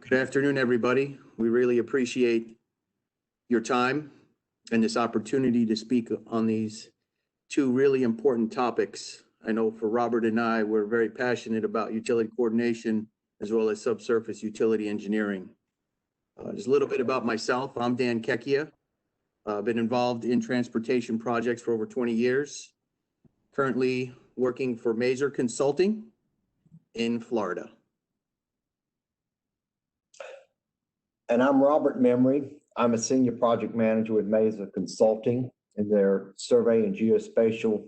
Good afternoon, everybody. We really appreciate your time and this opportunity to speak on these two really important topics. I know for Robert and I, we're very passionate about utility coordination as well as subsurface utility engineering. Just a little bit about myself. I'm Dan Checchia. I've been involved in transportation projects for over 20 years. Currently working for Maser Consulting in Florida. And I'm Robert Memory. I'm a senior project manager with Maser Consulting in their survey and geospatial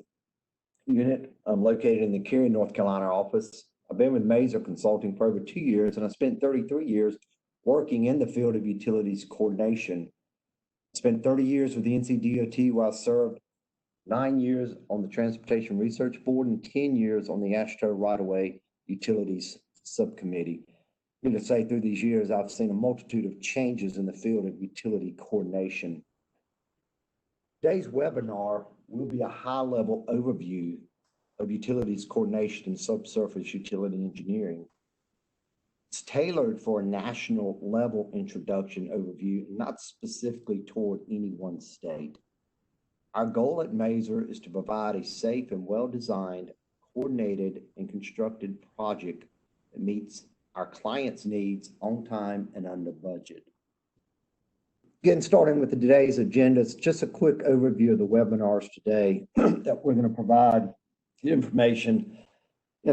unit. I'm located in the Cary, North Carolina office. I've been with Maser Consulting for over 2 years, and I spent 33 years working in the field of utilities coordination. I spent 30 years with the NCDOT, where I served 9 years on the Transportation Research Board and 10 years on the AASHTO Right-of-Way Utilities Subcommittee. To say through these years, I've seen a multitude of changes in the field of utility coordination. Today's webinar will be a high-level overview of utilities coordination and subsurface utility engineering. It's tailored for a national level introduction overview, not specifically toward any one state. Our goal at Maser is to provide a safe and well-designed, coordinated, and constructed project that meets our clients' needs on time and under budget. Again, starting with today's agenda, it's just a quick overview of the webinars today that we're going to provide information.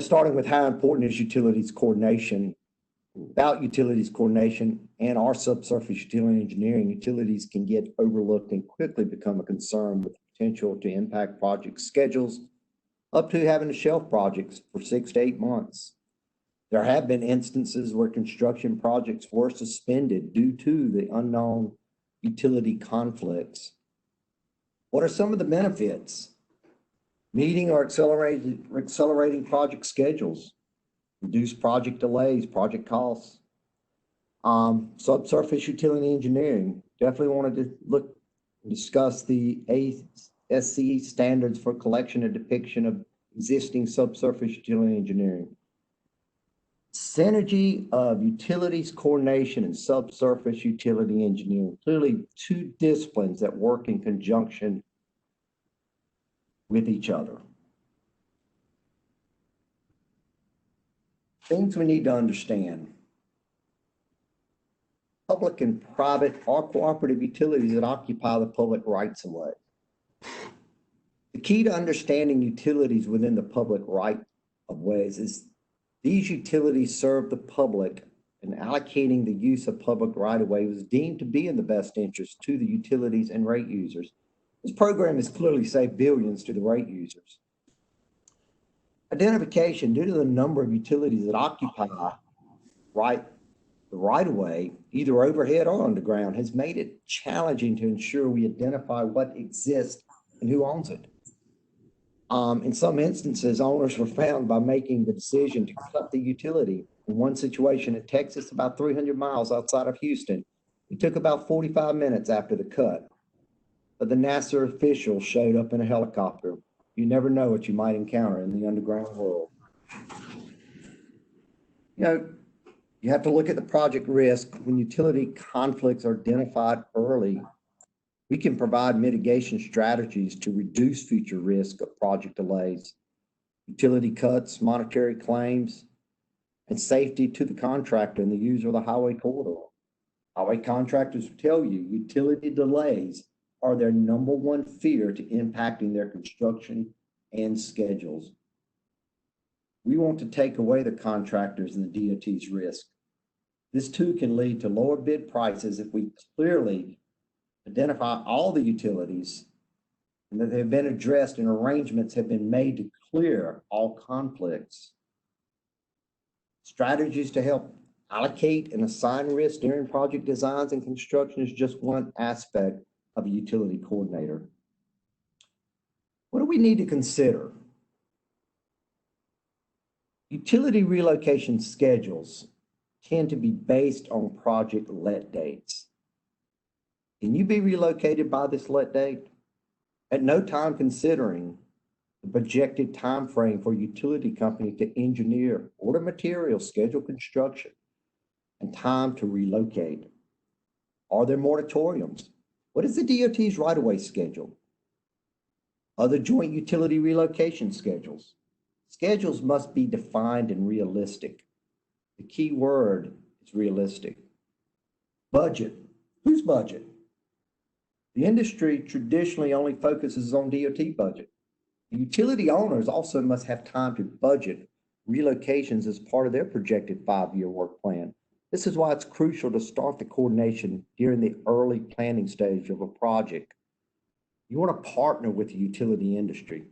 Starting with how important is utilities coordination. Without utilities coordination and our subsurface utility engineering, utilities can get overlooked and quickly become a concern with the potential to impact project schedules, up to having to shelf projects for 6 to 8 months. There have been instances where construction projects were suspended due to the unknown utility conflicts. What are some of the benefits? Meeting or accelerating project schedules, reduce project delays, project costs. Subsurface utility engineering, definitely wanted to discuss the ASCE standards for collection and depiction of existing subsurface utility engineering. Synergy of utilities coordination and subsurface utility engineering. Clearly two disciplines that work in conjunction with each other. Things we need to understand. Public and private or cooperative utilities that occupy the public rights of way. The key to understanding utilities within the public right of ways is these utilities serve the public, and allocating the use of public right-of-way was deemed to be in the best interest to the utilities and rate users. This program has clearly saved billions to the rate users. Identification, due to the number of utilities that occupy the right-of-way, either overhead or underground, has made it challenging to ensure we identify what exists and who owns it. In some instances, owners were found by making the decision to cut the utility. In one situation in Texas, about 300 miles outside of Houston, it took about 45 minutes after the cut. But the NASA official showed up in a helicopter. You never know what you might encounter in the underground world. You have to look at the project risk. When utility conflicts are identified early, we can provide mitigation strategies to reduce future risk of project delays, utility cuts, monetary claims, and safety to the contractor and the user of the highway corridor. Highway contractors will tell you utility delays are their number one fear to impacting their construction and schedules. We want to take away the contractors and the DOT's risk. This too can lead to lower bid prices if we clearly identify all the utilities and that they've been addressed and arrangements have been made to clear all conflicts. Strategies to help allocate and assign risk during project designs and construction is just one aspect of a utility coordinator. What do we need to consider? Utility relocation schedules tend to be based on project let dates. Can you be relocated by this let date? At no time considering the projected time frame for a utility company to engineer, order materials, schedule construction, and time to relocate. Are there moratoriums? What is the DOT's right-of-way schedule? Other joint utility relocation schedules. Schedules must be defined and realistic. The key word is realistic. Budget. Whose budget? The industry traditionally only focuses on DOT budget. The utility owners also must have time to budget relocations as part of their projected 5-year work plan. This is why it's crucial to start the coordination during the early planning stage of a project. You want to partner with the utility industry.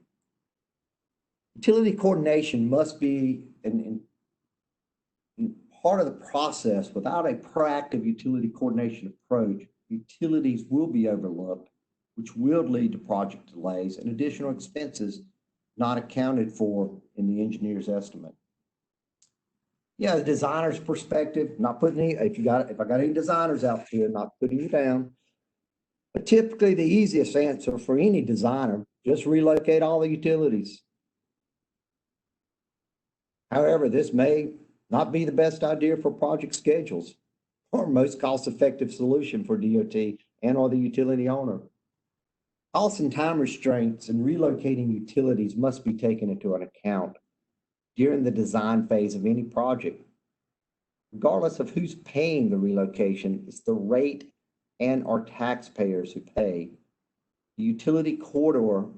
Utility coordination must be part of the process. Without a proactive utility coordination approach, utilities will be overlooked, which will lead to project delays and additional expenses not accounted for in the engineer's estimate. Yeah, the designer's perspective, not putting any, if I got any designers out here, not putting you down. But typically the easiest answer for any designer, just relocate all the utilities. However, this may not be the best idea for project schedules or most cost-effective solution for DOT and or the utility owner. Cost and time restraints in relocating utilities must be taken into an account during the design phase of any project. Regardless of who's paying the relocation, it's the rate and our taxpayers who pay. The utility coordinator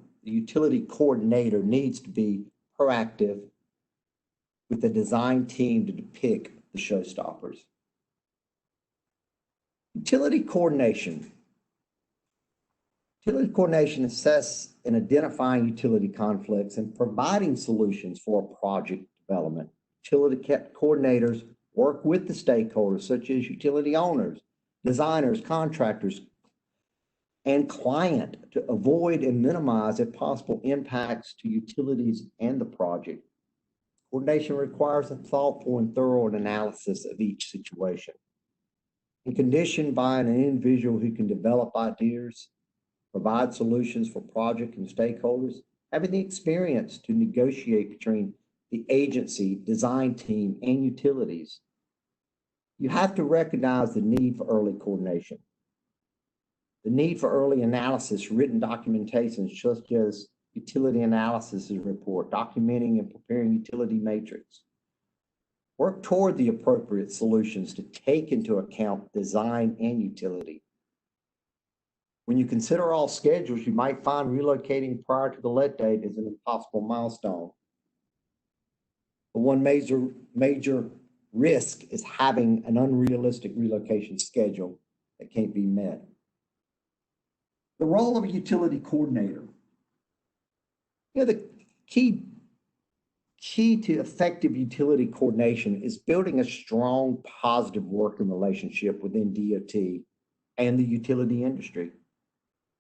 needs to be proactive with the design team to depict the showstoppers. Utility coordination. Utility coordination assesses and identifying utility conflicts and providing solutions for project development. Utility coordinators work with the stakeholders such as utility owners, designers, contractors, and client to avoid and minimize if possible impacts to utilities and the project. Coordination requires a thoughtful and thorough analysis of each situation. And conditioned by an individual who can develop ideas, provide solutions for project and stakeholders, having the experience to negotiate between the agency, design team, and utilities. You have to recognize the need for early coordination, the need for early analysis, written documentation such as utility analysis report, documenting and preparing utility matrix. Work toward the appropriate solutions to take into account design and utility. When you consider all schedules, you might find relocating prior to the let date is an impossible milestone. But one major risk is having an unrealistic relocation schedule that can't be met. The role of a utility coordinator. The key to effective utility coordination is building a strong, positive working relationship within DOT and the utility industry.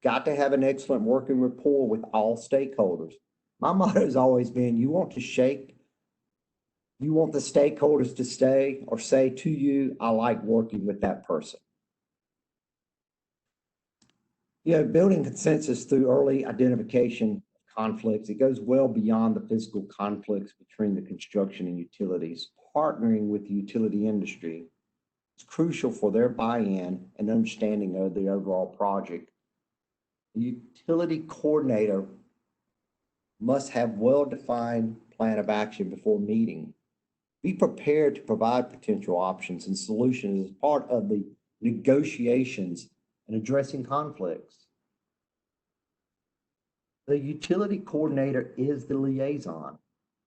Got to have an excellent working rapport with all stakeholders. My motto has always been, you want the stakeholders to stay or say to you, I like working with that person. Building consensus through early identification of conflicts, it goes well beyond the physical conflicts between the construction and utilities. Partnering with the utility industry is crucial for their buy-in and understanding of the overall project. The utility coordinator must have well-defined plan of action before meeting. Be prepared to provide potential options and solutions as part of the negotiations and addressing conflicts. The utility coordinator is the liaison.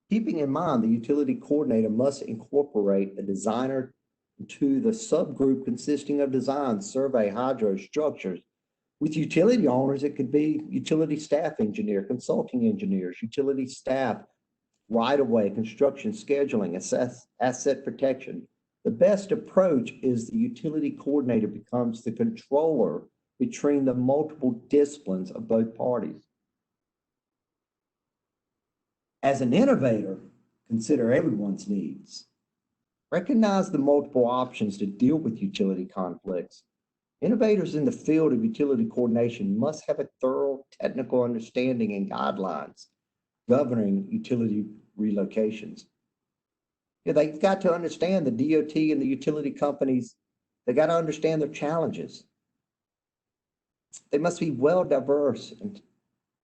Keeping in mind, the utility coordinator must incorporate a designer into the subgroup consisting of design, survey, hydro, structures. With utility owners, it could be utility staff engineer, consulting engineers, utility staff, right-of-way, construction scheduling, asset protection. The best approach is the utility coordinator becomes the controller between the multiple disciplines of both parties. As an innovator, consider everyone's needs. Recognize the multiple options to deal with utility conflicts. Innovators in the field of utility coordination must have a thorough technical understanding and guidelines governing utility relocations. They've got to understand the DOT and the utility companies. They got to understand their challenges. They must be well diverse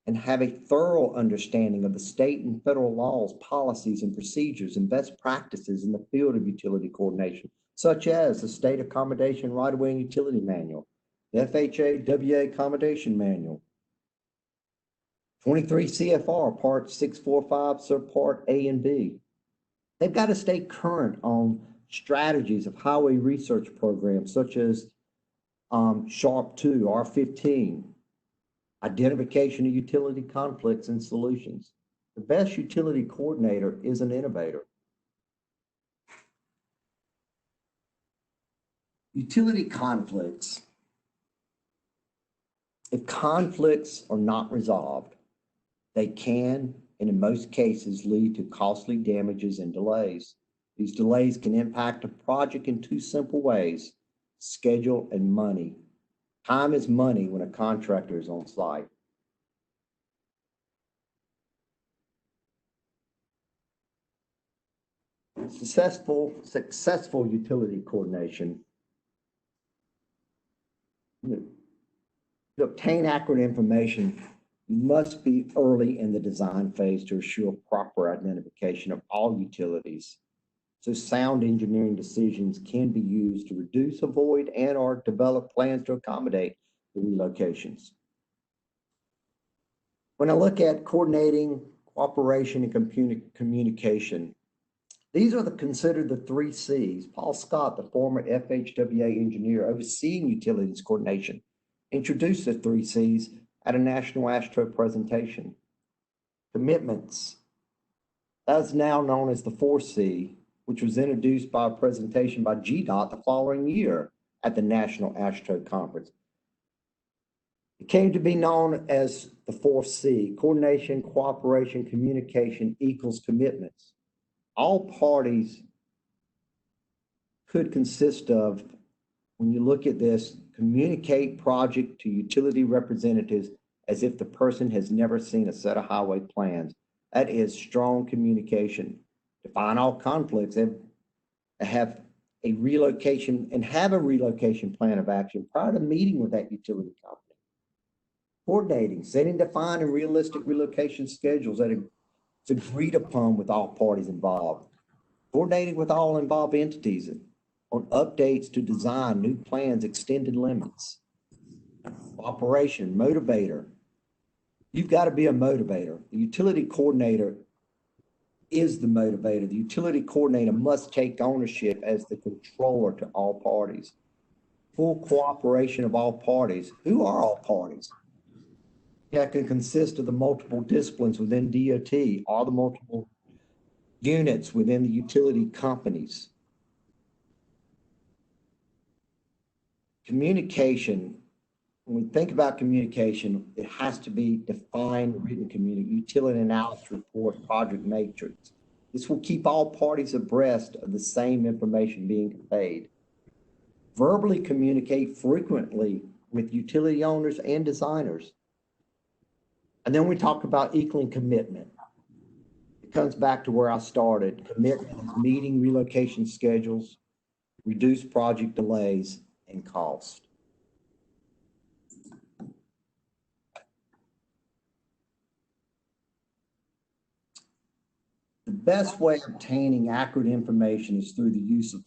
and have a thorough understanding of the state and federal laws, policies, and procedures and best practices in the field of utility coordination, such as the State Accommodation Right-of-Way and Utility Manual, the FHA WA Accommodation Manual, 23 CFR Part 645, Subpart A and B. They've got to stay current on strategies of highway research programs such as SHARP 2, R15, identification of utility conflicts and solutions. The best utility coordinator is an innovator. Utility conflicts. If conflicts are not resolved, they can, and in most cases, lead to costly damages and delays. These delays can impact a project in two simple ways: schedule and money. Time is money when a contractor is on site. Successful utility coordination. To obtain accurate information, must be early in the design phase to assure proper identification of all utilities. So sound engineering decisions can be used to reduce, avoid, and or develop plans to accommodate the relocations. When I look at coordinating, cooperation, and communication, these are considered the 3 C's. Paul Scott, the former FHWA engineer overseeing utilities coordination, introduced the 3 C's at a National ASHTO presentation. Commitments. That's now known as the 4C, which was introduced by a presentation by GDOT the following year at the National ASHTO conference. It came to be known as the 4C, coordination, cooperation, communication equals commitments. All parties could consist of, when you look at this, communicate project to utility representatives as if the person has never seen a set of highway plans. That is strong communication. Define all conflicts and have a relocation plan of action prior to meeting with that utility company. Coordinating, setting defined and realistic relocation schedules that are agreed upon with all parties involved. Coordinating with all involved entities on updates to design, new plans, extended limits. Operation, motivator. You've got to be a motivator. The utility coordinator is the motivator. The utility coordinator must take ownership as the controller to all parties. Full cooperation of all parties. Who are all parties? That can consist of the multiple disciplines within DOT, all the multiple units within the utility companies. Communication. When we think about communication, it has to be defined, written communication, utility analysis report, project matrix. This will keep all parties abreast of the same information being conveyed. Verbally communicate frequently with utility owners and designers. And then we talk about equaling commitment. It comes back to where I started. Commitment is meeting relocation schedules, reduce project delays, and cost. The best way of obtaining accurate information is through the use of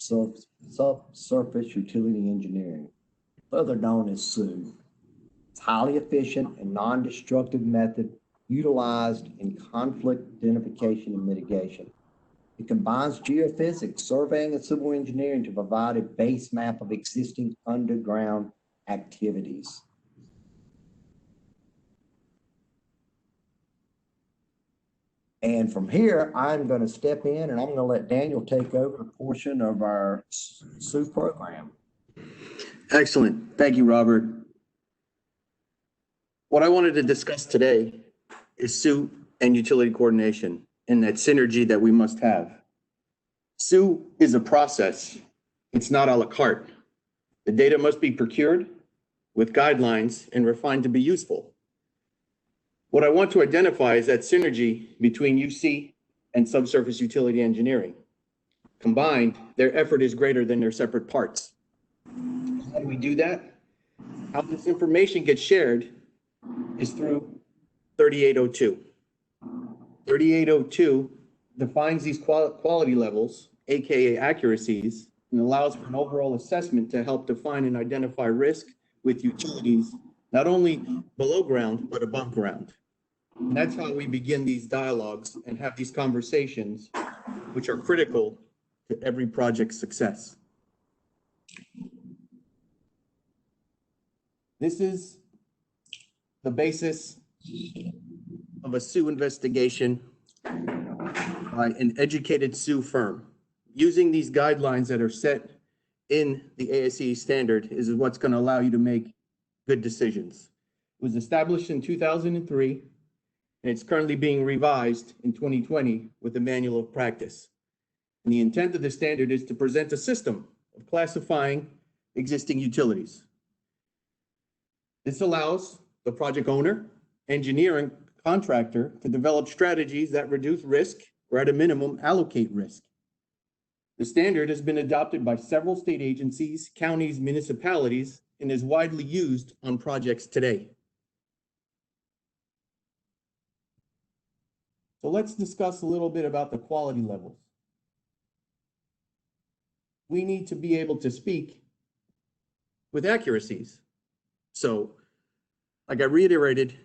subsurface utility engineering, further known as SUE. It's a highly efficient and non-destructive method utilized in conflict identification and mitigation. It combines geophysics, surveying, and civil engineering to provide a base map of existing underground activities. And from here, I'm going to step in and I'm going to let Daniel take over a portion of our SUE program. Excellent. Thank you, Robert. What I wanted to discuss today is SUE and utility coordination and that synergy that we must have. SUE is a process. It's not a la carte. The data must be procured with guidelines and refined to be useful. What I want to identify is that synergy between UC and subsurface utility engineering. combined, their effort is greater than their separate parts. How do we do that? How this information gets shared is through 3802. 3802 defines these quality levels, AKA accuracies, and allows for an overall assessment to help define and identify risk with utilities, not only below ground, but above ground. And that's how we begin these dialogues and have these conversations, which are critical to every project's success. This is the basis of a SUE investigation by an educated SUE firm. Using these guidelines that are set in the ASCE standard is what's going to allow you to make good decisions. It was established in 2003, and it's currently being revised in 2020 with a manual of practice. And the intent of the standard is to present a system of classifying existing utilities. This allows the project owner, engineer, and contractor to develop strategies that reduce risk or at a minimum allocate risk. The standard has been adopted by several state agencies, counties, municipalities, and is widely used on projects today. So let's discuss a little bit about the quality levels. We need to be able to speak with accuracies. So, like I reiterated,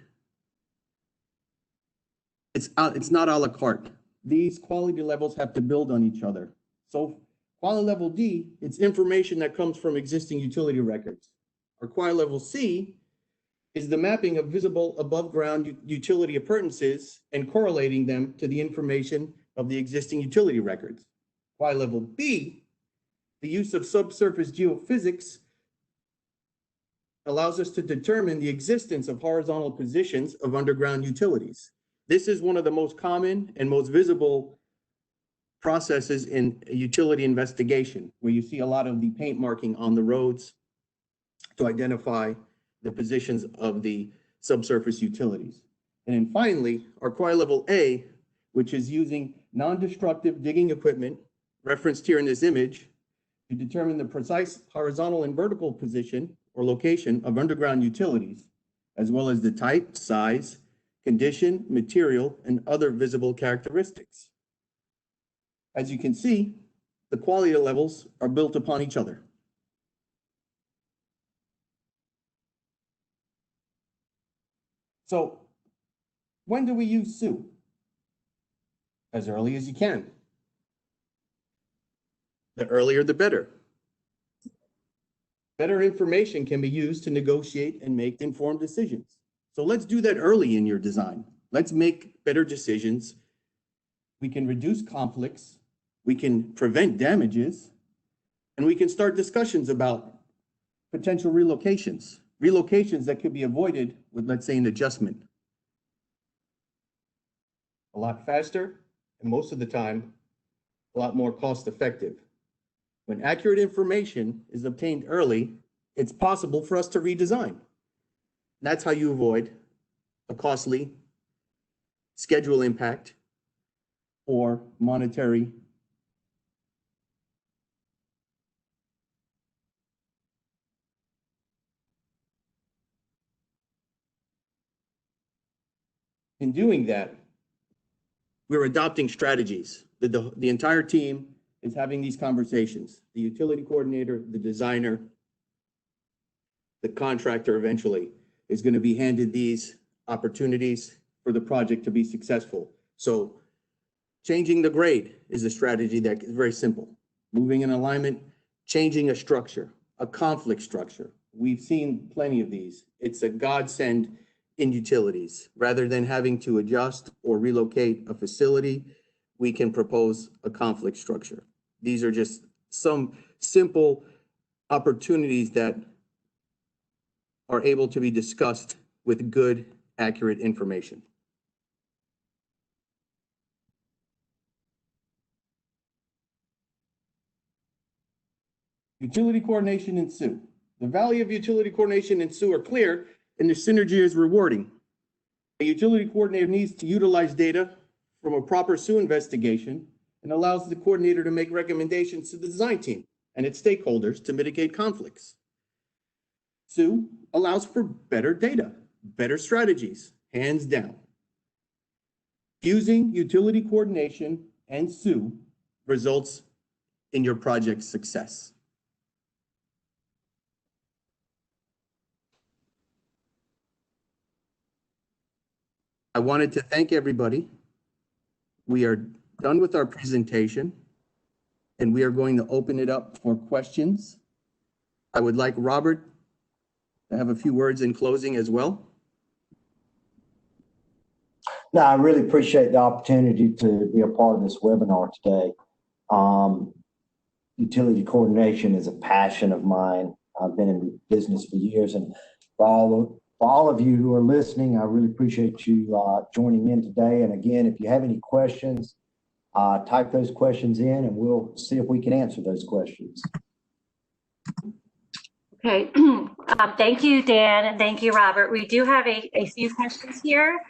it's not a la carte. These quality levels have to build on each other. So quality level D, it's information that comes from existing utility records. Our quality level C is the mapping of visible above ground utility appurtenances and correlating them to the information of the existing utility records. Quality level B, the use of subsurface geophysics allows us to determine the existence of horizontal positions of underground utilities. This is one of the most common and most visible processes in a utility investigation, where you see a lot of the paint marking on the roads to identify the positions of the subsurface utilities. And then finally, our quality level A, which is using non-destructive digging equipment, referenced here in this image, to determine the precise horizontal and vertical position or location of underground utilities, as well as the type, size, condition, material, and other visible characteristics. As you can see, the quality levels are built upon each other. So, when do we use SUE? As early as you can. The earlier, the better. Better information can be used to negotiate and make informed decisions. So let's do that early in your design. Let's make better decisions. We can reduce conflicts, we can prevent damages, and we can start discussions about potential relocations. Relocations that could be avoided with, let's say, an adjustment. A lot faster, and most of the time, a lot more cost effective. When accurate information is obtained early, it's possible for us to redesign. That's how you avoid a costly schedule impact or monetary in doing that. We're adopting strategies. The entire team is having these conversations. The utility coordinator, the designer, the contractor eventually is going to be handed these opportunities for the project to be successful. So changing the grade is a strategy that is very simple. Moving an alignment, changing a structure, a conflict structure. We've seen plenty of these. It's a godsend in utilities. Rather than having to adjust or relocate a facility, we can propose a conflict structure. These are just some simple opportunities that are able to be discussed with good, accurate information. Utility coordination in SUE. The value of utility coordination in SUE are clear, and the synergy is rewarding. A utility coordinator needs to utilize data from a proper SUE investigation and allows the coordinator to make recommendations to the design team and its stakeholders to mitigate conflicts. Sue allows for better data, better strategies, hands down. Fusing utility coordination and Sue results in your project's success. I wanted to thank everybody. We are done with our presentation, and we are going to open it up for questions. I would like Robert to have a few words in closing as well. No, I really appreciate the opportunity to be a part of this webinar today. Utility coordination is a passion of mine. I've been in business for years, and for all of you who are listening, I really appreciate you joining in today. And again, if you have any questions, type those questions in and we'll see if we can answer those questions. Okay, thank you, Dan, and thank you, Robert. We do have a few questions here.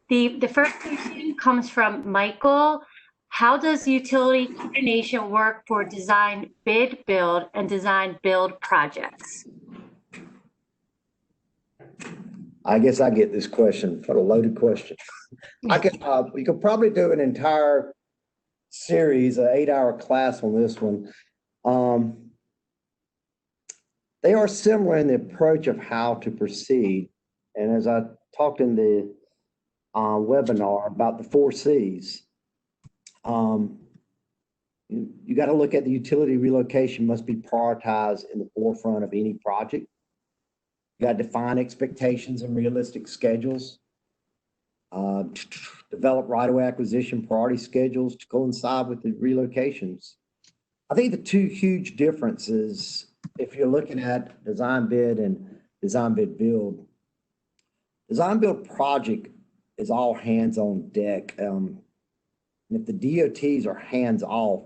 The first question comes from Michael. How does utility coordination work for design bid build and design build projects? I guess I get this question, for a loaded question. We could probably do an entire series, an 8-hour class on this one. They are similar in the approach of how to proceed. And as I talked in the webinar about the 4 C's, you got to look at the utility relocation must be prioritized in the forefront of any project. You got to define expectations and realistic schedules. Develop right-of-way acquisition priority schedules to coincide with the relocations. I think the 2 huge differences, if you're looking at design bid and design bid build, design build project is all hands on deck. And if the DOTs are hands off,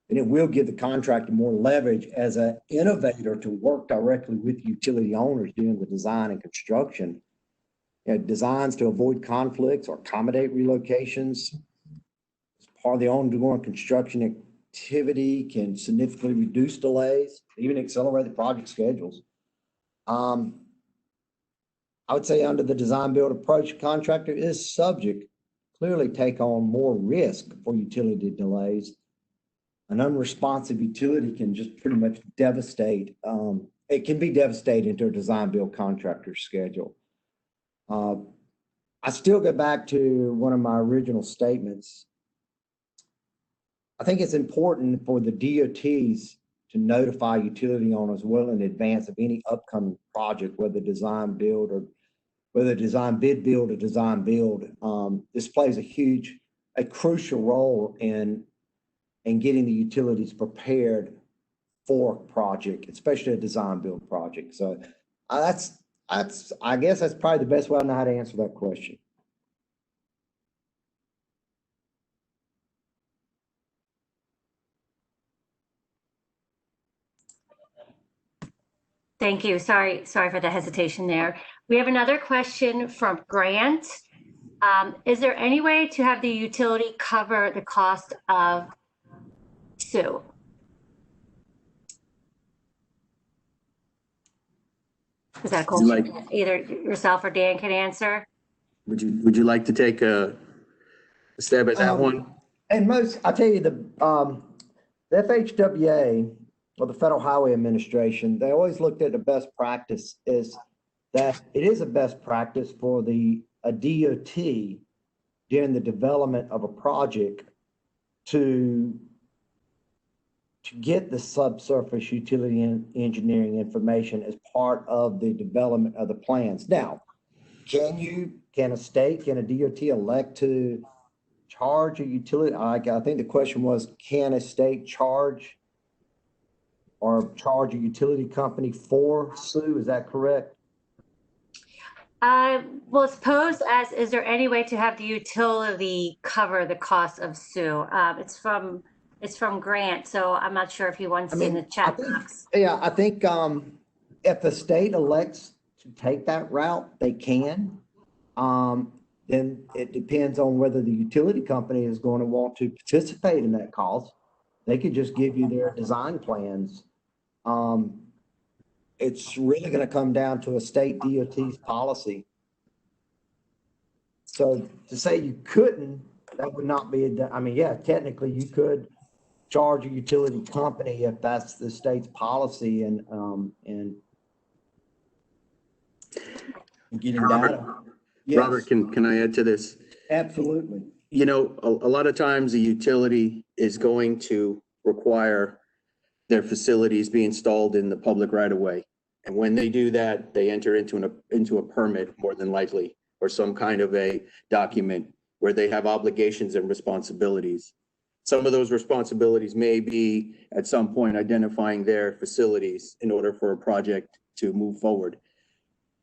then it will give the contractor more leverage as an innovator to work directly with utility owners during the design and construction. You know, designs to avoid conflicts or accommodate relocations. As part of the ongoing construction activity can significantly reduce delays, even accelerate the project schedules. I would say under the design build approach, contractor is subject, clearly take on more risk for utility delays. An unresponsive utility can just pretty much devastate, it can be devastating to a design build contractor schedule. I still go back to one of my original statements. I think it's important for the DOTs to notify utility owners well in advance of any upcoming project, whether design build or whether design bid build or design build. This plays a crucial role in getting the utilities prepared for a project, especially a design build project. So I guess that's probably the best way I know how to answer that question. Thank you. Sorry for the hesitation there. We have another question from Grant. Is there any way to have the utility cover the cost of Sue? Is that a question either yourself or Dan can answer? Would you like to take a stab at that one? And I tell you, the FHWA, or the Federal Highway Administration, they always looked at the best practice is that it is a best practice for a DOT during the development of a project to get the subsurface utility engineering information as part of the development of the plans. Now, can a state, can a DOT elect to charge a utility? I think the question was, can a state charge a utility company for Sue? Is that correct? Well, it's posed as, is there any way to have the utility cover the cost of Sue? It's from Grant, so I'm not sure if he wants in the chat box. Yeah, I think if the state elects to take that route, they can. then it depends on whether the utility company is going to want to participate in that cost. They could just give you their design plans. It's really going to come down to a state DOT's policy. So to say you couldn't, that would not be, I mean, yeah, technically you could charge a utility company if that's the state's policy and getting data. Yes, Robert, can I add to this? absolutely. You know, a lot of times a utility is going to require their facilities be installed in the public right of way. And when they do that, they enter into a permit more than likely, or some kind of a document where they have obligations and responsibilities. Some of those responsibilities may be at some point identifying their facilities in order for a project to move forward.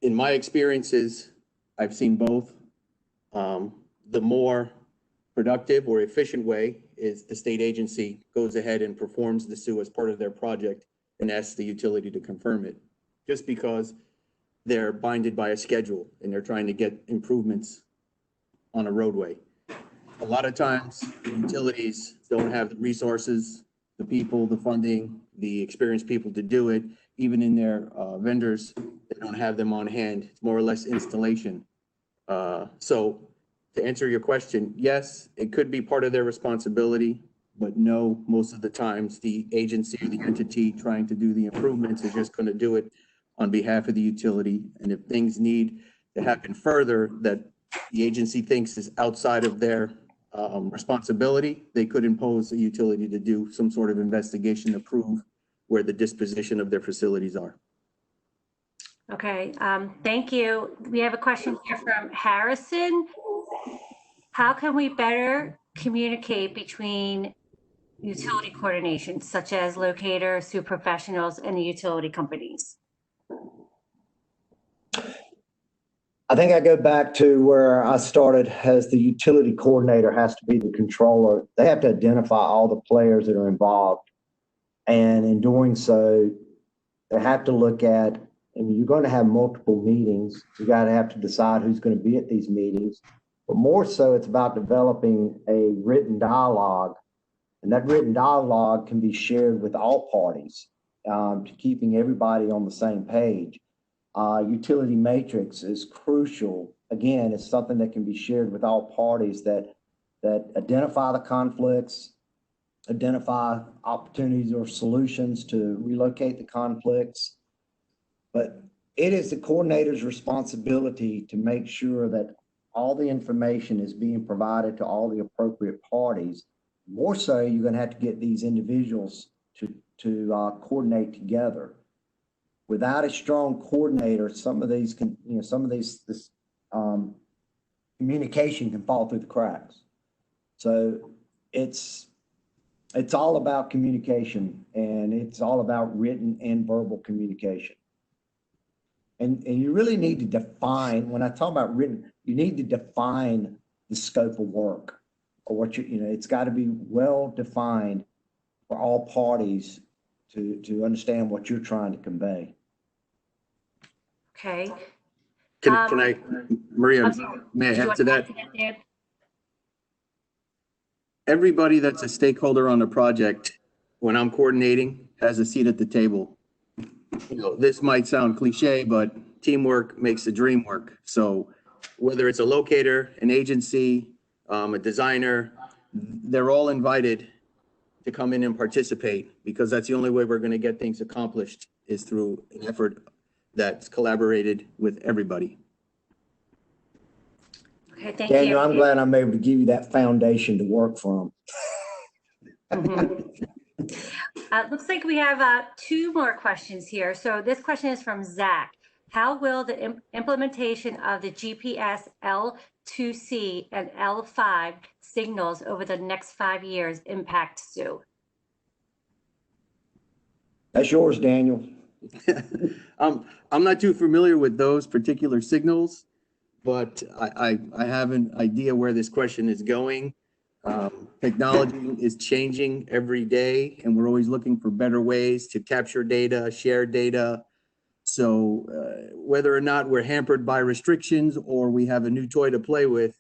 In my experiences, I've seen both. The more productive or efficient way is the state agency goes ahead and performs the SUA as part of their project and asks the utility to confirm it, just because they're binded by a schedule and they're trying to get improvements on a roadway. A lot of times, utilities don't have the resources, the people, the funding, the experienced people to do it. Even in their vendors, they don't have them on hand. It's more or less installation. So to answer your question, yes, it could be part of their responsibility, but no, most of the times the agency or the entity trying to do the improvements is just going to do it on behalf of the utility. And if things need to happen further that the agency thinks is outside of their responsibility, they could impose a utility to do some sort of investigation to prove where the disposition of their facilities are. Okay, thank you. We have a question here from Harrison. How can we better communicate between utility coordination, such as locators, SUA professionals, and the utility companies? I think I go back to where I started as the utility coordinator has to be the controller. They have to identify all the players that are involved. And in doing so, they have to look at, and you're going to have multiple meetings. You got to have to decide who's going to be at these meetings. But more so, it's about developing a written dialogue. And that written dialogue can be shared with all parties to keeping everybody on the same page. Utility matrix is crucial. Again, it's something that can be shared with all parties that identify the conflicts, identify opportunities or solutions to relocate the conflicts. But it is the coordinator's responsibility to make sure that all the information is being provided to all the appropriate parties. More so, you're going to have to get these individuals to coordinate together. Without a strong coordinator, some of these communication can fall through the cracks. So it's all about communication, and it's all about written and verbal communication. And you really need to define, when I talk about written, you need to define the scope of work, or what it's got to be well defined for all parties to understand what you're trying to convey. Okay. Can I, Maria, may I add to that? Dan? Everybody that's a stakeholder on the project, when I'm coordinating, has a seat at the table. You know, this might sound cliche, but teamwork makes the dream work. So whether it's a locator, an agency, a designer, they're all invited to come in and participate, because that's the only way we're going to get things accomplished is through an effort that's collaborated with everybody. Okay, thank Daniel, you. I'm glad I'm able to give you that foundation to work from. Looks like we have 2 more questions here. So this question is from Zach. How will the implementation of the GPS L2C and L5 signals over the next 5 years impact SUA? That's yours, Daniel. I'm not too familiar with those particular signals, but I have an idea where this question is going. Technology is changing every day, and we're always looking for better ways to capture data, share data. So whether or not we're hampered by restrictions or we have a new toy to play with,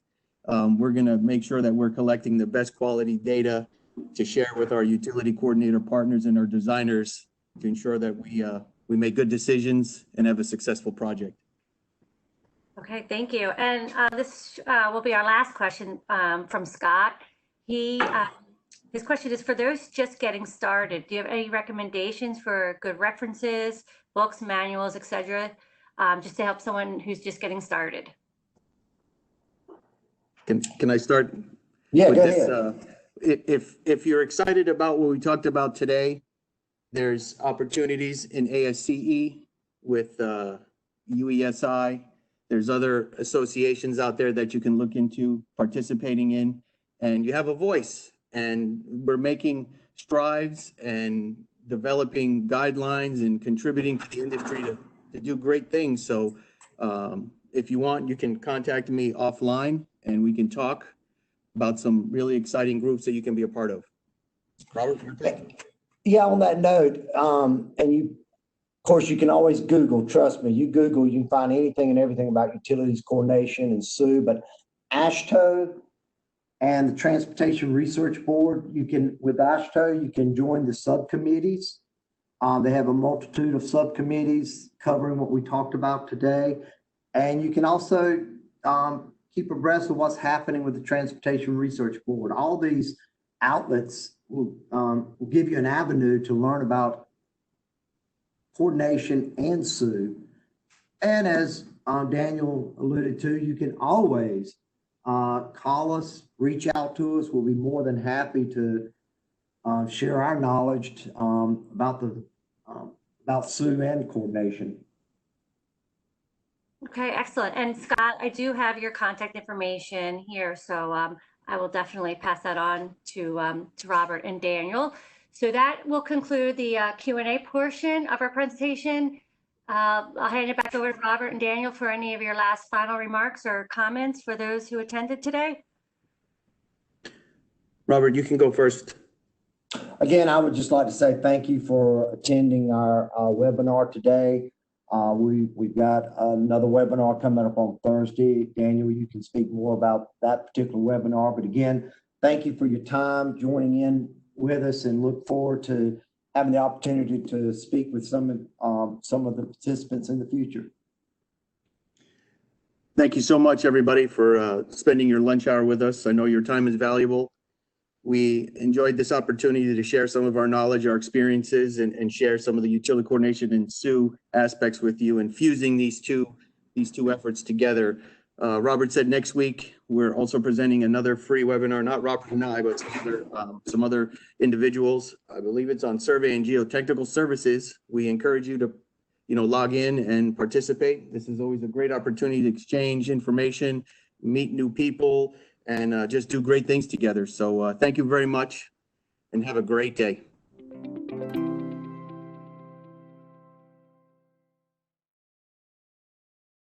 we're going to make sure that we're collecting the best quality data to share with our utility coordinator partners and our designers to ensure that we make good decisions and have a successful project. Okay, thank you. And this will be our last question from Scott. His question is, for those just getting started, do you have any recommendations for good references, books, manuals, etc., just to help someone who's just getting started? Can I start? Yeah, with go this? ahead. If you're excited about what we talked about today, there's opportunities in ASCE with UESI. There's other associations out there that you can look into participating in, and you have a voice. And we're making strides and developing guidelines and contributing to the industry to do great things. So if you want, you can contact me offline and we can talk about some really exciting groups that you can be a part of. Robert, your take? Yeah, on that note, and you, of course, you can always Google, trust me, you Google, you can find anything and everything about utilities coordination and SUE, but AASHTO and the Transportation Research Board, with AASHTO, you can join the subcommittees. They have a multitude of subcommittees covering what we talked about today. And you can also keep abreast of what's happening with the Transportation Research Board. All these outlets will give you an avenue to learn about coordination and SUE. And as Daniel alluded to, you can always call us, reach out to us. We'll be more than happy to share our knowledge about SUE and coordination. Okay, excellent. And Scott, I do have your contact information here, so I will definitely pass that on to Robert and Daniel. So that will conclude the Q&A portion of our presentation. I'll hand it back over to Robert and Daniel for any of your last final remarks or comments for those who attended today. Robert, you can go first. Again, I would just like to say thank you for attending our webinar today. We've got another webinar coming up on Thursday. Daniel, you can speak more about that particular webinar. But again, thank you for your time joining in with us, and look forward to having the opportunity to speak with some of the participants in the future. Thank you so much, everybody, for spending your lunch hour with us. I know your time is valuable. We enjoyed this opportunity to share some of our knowledge, our experiences, and share some of the utility coordination and SUE aspects with you, and fusing these two efforts together. Robert said next week we're also presenting another free webinar, not Robert and I, but some other individuals. I believe it's on survey and geotechnical services. We encourage you to log in and participate. This is always a great opportunity to exchange information, meet new people, and just do great things together. So thank you very much and have a great day.